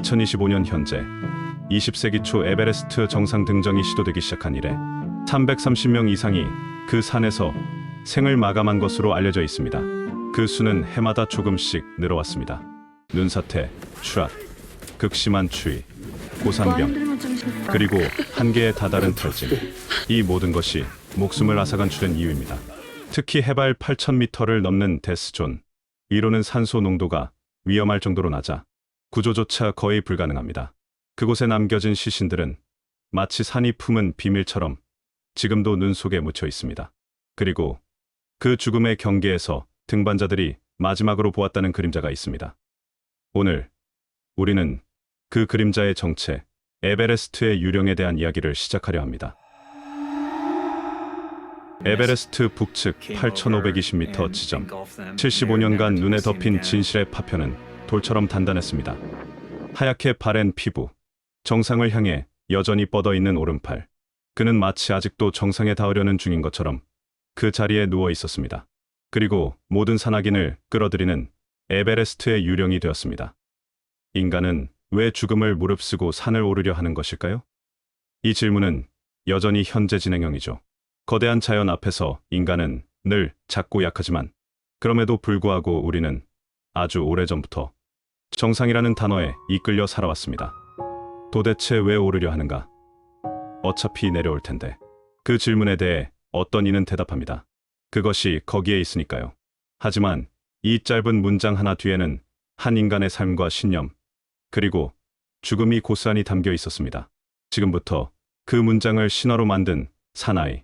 2025년 현재 20세기 초 에베레스트 정상 등정이 시도되기 시작한 이래 330명 이상이 그 산에서 생을 마감한 것으로 알려져 있습니다. 그 수는 해마다 조금씩 늘어왔습니다. 눈사태, 추락, 극심한 추위, 고산병, 그리고 한계에 다다른 탈진. 이 모든 것이 목숨을 앗아간 줄은 이유입니다. 특히 해발 8,000m를 넘는 데스존. 이로는 산소 농도가 위험할 정도로 낮아 구조조차 거의 불가능합니다. 그곳에 남겨진 시신들은 마치 산이 품은 비밀처럼 지금도 눈 속에 묻혀 있습니다. 그리고 그 죽음의 경계에서 등반자들이 마지막으로 보았다는 그림자가 있습니다. 오늘 우리는 그 그림자의 정체, 에베레스트의 유령에 대한 이야기를 시작하려 합니다. 에베레스트 북측 8,520m 지점, 75년간 눈에 덮인 진실의 파편은 돌처럼 단단했습니다. 하얗게 바랜 피부, 정상을 향해 여전히 뻗어있는 오른팔. 그는 마치 아직도 정상에 닿으려는 중인 것처럼 그 자리에 누워 있었습니다. 그리고 모든 산악인을 끌어들이는 에베레스트의 유령이 되었습니다. 인간은 왜 죽음을 무릅쓰고 산을 오르려 하는 것일까요? 이 질문은 여전히 현재 진행형이죠. 거대한 자연 앞에서 인간은 늘 작고 약하지만 그럼에도 불구하고 우리는 아주 오래전부터 정상이라는 단어에 이끌려 살아왔습니다. 도대체 왜 오르려 하는가? 어차피 내려올 텐데. 그 질문에 대해 어떤 이는 대답합니다. 그것이 거기에 있으니까요. 하지만 이 짧은 문장 하나 뒤에는 한 인간의 삶과 신념, 그리고 죽음이 고스란히 담겨 있었습니다. 지금부터 그 문장을 신화로 만든 사나이,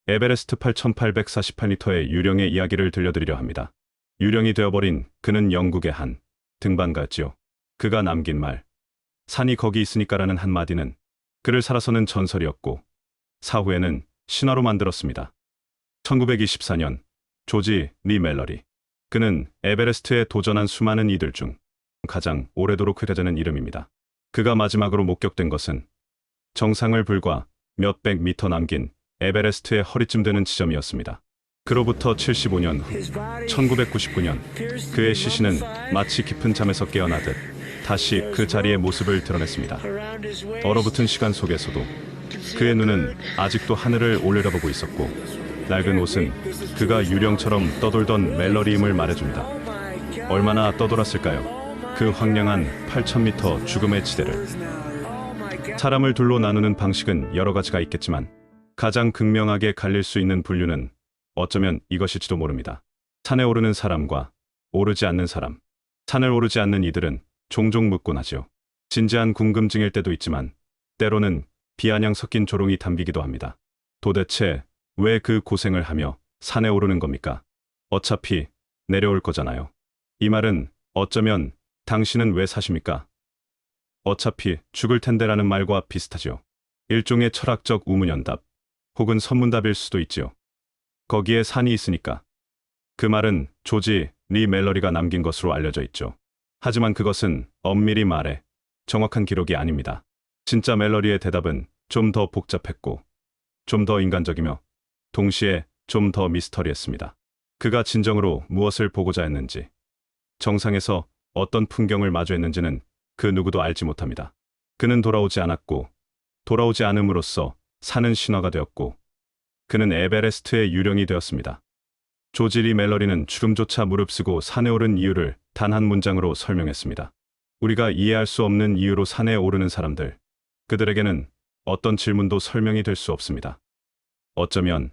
에베레스트 8,848m의 유령의 이야기를 들려드리려 합니다. 유령이 되어버린 그는 영국의 한 등반가였지요. 그가 남긴 말, 산이 거기 있으니까라는 한마디는 그를 살아서는 전설이었고 사후에는 신화로 만들었습니다. 1924년 조지 리 멜러리. 그는 에베레스트에 도전한 수많은 이들 중 가장 오래도록 흐려지는 이름입니다. 그가 마지막으로 목격된 것은 정상을 불과 몇백 미터 남긴 에베레스트의 허리쯤 되는 지점이었습니다. 그로부터 75년 후 1999년 그의 시신은 마치 깊은 잠에서 깨어나듯 다시 그 자리의 모습을 드러냈습니다. 얼어붙은 시간 속에서도 그의 눈은 아직도 하늘을 올려다보고 있었고 낡은 옷은 그가 유령처럼 떠돌던 멜러리임을 말해줍니다. 얼마나 떠돌았을까요? 그 황량한 8,000m 죽음의 지대를. 사람을 둘로 나누는 방식은 여러 가지가 있겠지만 가장 극명하게 갈릴 수 있는 분류는 어쩌면 이것일지도 모릅니다. 산에 오르는 사람과 오르지 않는 사람. 산을 오르지 않는 이들은 종종 묻곤 하죠. 진지한 궁금증일 때도 있지만 때로는 비아냥 섞인 조롱이 담기기도 합니다. 도대체 왜 그 고생을 하며 산에 오르는 겁니까? 어차피 내려올 거잖아요. 이 말은 어쩌면 당신은 왜 사십니까? 어차피 죽을 텐데라는 말과 비슷하죠. 일종의 철학적 우문현답 혹은 선문답일 수도 있지요. 거기에 산이 있으니까. 그 말은 조지 리 멜러리가 남긴 것으로 알려져 있죠. 하지만 그것은 엄밀히 말해 정확한 기록이 아닙니다. 진짜 멜러리의 대답은 좀 더 복잡했고 좀 더 인간적이며 동시에 좀 더 미스터리했습니다. 그가 진정으로 무엇을 보고자 했는지, 정상에서 어떤 풍경을 마주했는지는 그 누구도 알지 못합니다. 그는 돌아오지 않았고 돌아오지 않음으로써 산은 신화가 되었고 그는 에베레스트의 유령이 되었습니다. 조지 리 멜러리는 주름조차 무릅쓰고 산에 오른 이유를 단 한 문장으로 설명했습니다. 우리가 이해할 수 없는 이유로 산에 오르는 사람들, 그들에게는 어떤 질문도 설명이 될 수 없습니다. 어쩌면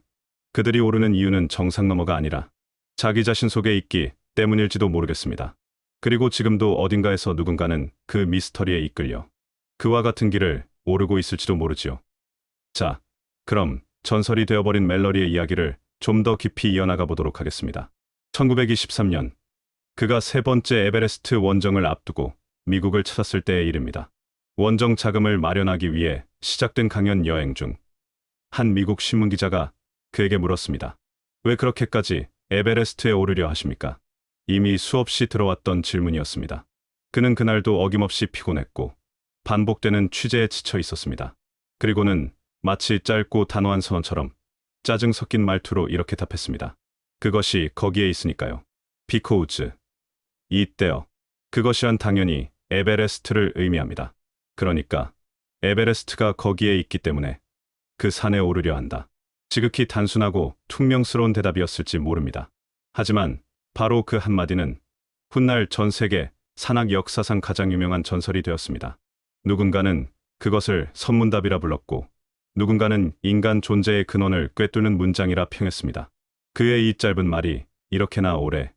그들이 오르는 이유는 정상 너머가 아니라 자기 자신 속에 있기 때문일지도 모르겠습니다. 그리고 지금도 어딘가에서 누군가는 그 미스터리에 이끌려 그와 같은 길을 오르고 있을지도 모르지요. 자, 그럼 전설이 되어버린 멜러리의 이야기를 좀 더 깊이 이어나가 보도록 하겠습니다. 1923년 그가 세 번째 에베레스트 원정을 앞두고 미국을 찾았을 때의 일입니다. 원정 자금을 마련하기 위해 시작된 강연 여행 중 한 미국 신문기자가 그에게 물었습니다. 왜 그렇게까지 에베레스트에 오르려 하십니까? 이미 수없이 들어왔던 질문이었습니다. 그는 그날도 어김없이 피곤했고 반복되는 취재에 지쳐 있었습니다. 그리고는 마치 짧고 단호한 선언처럼 짜증 섞인 말투로 이렇게 답했습니다. 그것이 거기에 있으니까요. Because. 이때요. 그것이란 당연히 에베레스트를 의미합니다. 그러니까 에베레스트가 거기에 있기 때문에 그 산에 오르려 한다. 지극히 단순하고 퉁명스러운 대답이었을지 모릅니다. 하지만 바로 그 한마디는 훗날 전 세계 산악 역사상 가장 유명한 전설이 되었습니다. 누군가는 그것을 선문답이라 불렀고 누군가는 인간 존재의 근원을 꿰뚫는 문장이라 평했습니다. 그의 이 짧은 말이 이렇게나 오래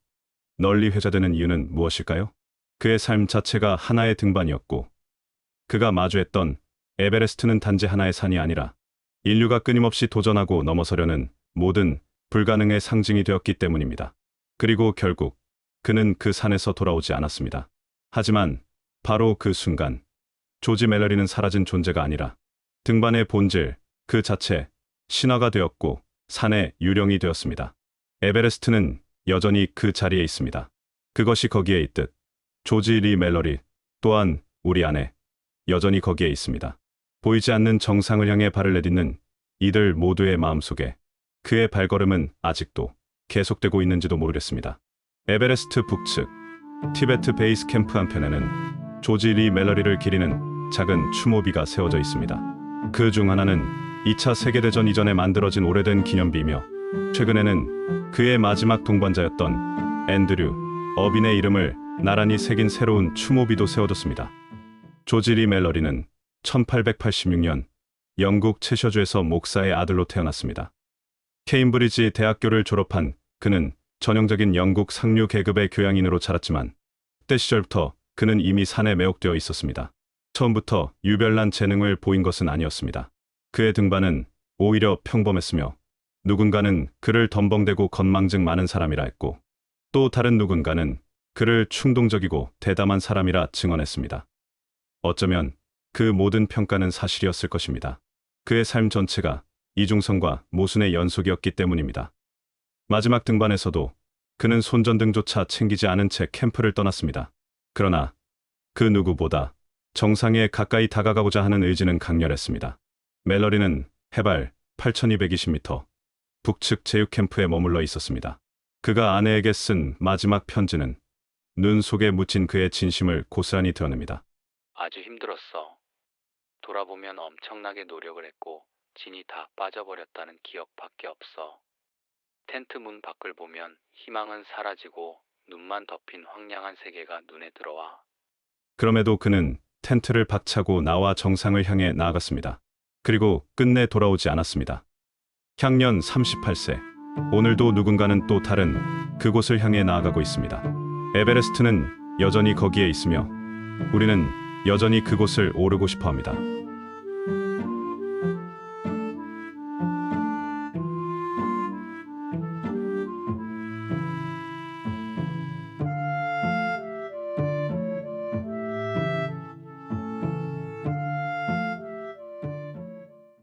널리 회자되는 이유는 무엇일까요? 그의 삶 자체가 하나의 등반이었고 그가 마주했던 에베레스트는 단지 하나의 산이 아니라 인류가 끊임없이 도전하고 넘어서려는 모든 불가능의 상징이 되었기 때문입니다. 그리고 결국 그는 그 산에서 돌아오지 않았습니다. 하지만 바로 그 순간 조지 멜러리는 사라진 존재가 아니라 등반의 본질 그 자체 신화가 되었고 산의 유령이 되었습니다. 에베레스트는 여전히 그 자리에 있습니다. 그것이 거기에 있듯 조지 리 멜러리 또한 우리 안에 여전히 거기에 있습니다. 보이지 않는 정상을 향해 발을 내딛는 이들 모두의 마음속에 그의 발걸음은 아직도 계속되고 있는지도 모르겠습니다. 에베레스트 북측 티베트 베이스 캠프 한편에는 조지 리 멜러리를 기리는 작은 추모비가 세워져 있습니다. 그 중 하나는 2차 세계대전 이전에 만들어진 오래된 기념비며 최근에는 그의 마지막 동반자였던 앤드류 어빈의 이름을 나란히 새긴 새로운 추모비도 세워졌습니다. 조지 리 멜러리는 1886년 영국 채셔주에서 목사의 아들로 태어났습니다. 케임브리지 대학교를 졸업한 그는 전형적인 영국 상류 계급의 교양인으로 자랐지만 그때 시절부터 그는 이미 산에 매혹되어 있었습니다. 처음부터 유별난 재능을 보인 것은 아니었습니다. 그의 등반은 오히려 평범했으며 누군가는 그를 덤벙대고 건망증 많은 사람이라 했고 또 다른 누군가는 그를 충동적이고 대담한 사람이라 증언했습니다. 어쩌면 그 모든 평가는 사실이었을 것입니다. 그의 삶 전체가 이중성과 모순의 연속이었기 때문입니다. 마지막 등반에서도 그는 손전등조차 챙기지 않은 채 캠프를 떠났습니다. 그러나 그 누구보다 정상에 가까이 다가가고자 하는 의지는 강렬했습니다. 멜러리는 해발 8,220m 북측 제육캠프에 머물러 있었습니다. 그가 아내에게 쓴 마지막 편지는 눈 속에 묻힌 그의 진심을 고스란히 드러냅니다. 아주 힘들었어. 돌아보면 엄청나게 노력을 했고 진이 다 빠져버렸다는 기억밖에 없어. 텐트 문 밖을 보면 희망은 사라지고 눈만 덮인 황량한 세계가 눈에 들어와. 그럼에도 그는 텐트를 박차고 나와 정상을 향해 나아갔습니다. 그리고 끝내 돌아오지 않았습니다. 향년 38세. 오늘도 누군가는 또 다른 그곳을 향해 나아가고 있습니다. 에베레스트는 여전히 거기에 있으며 우리는 여전히 그곳을 오르고 싶어 합니다.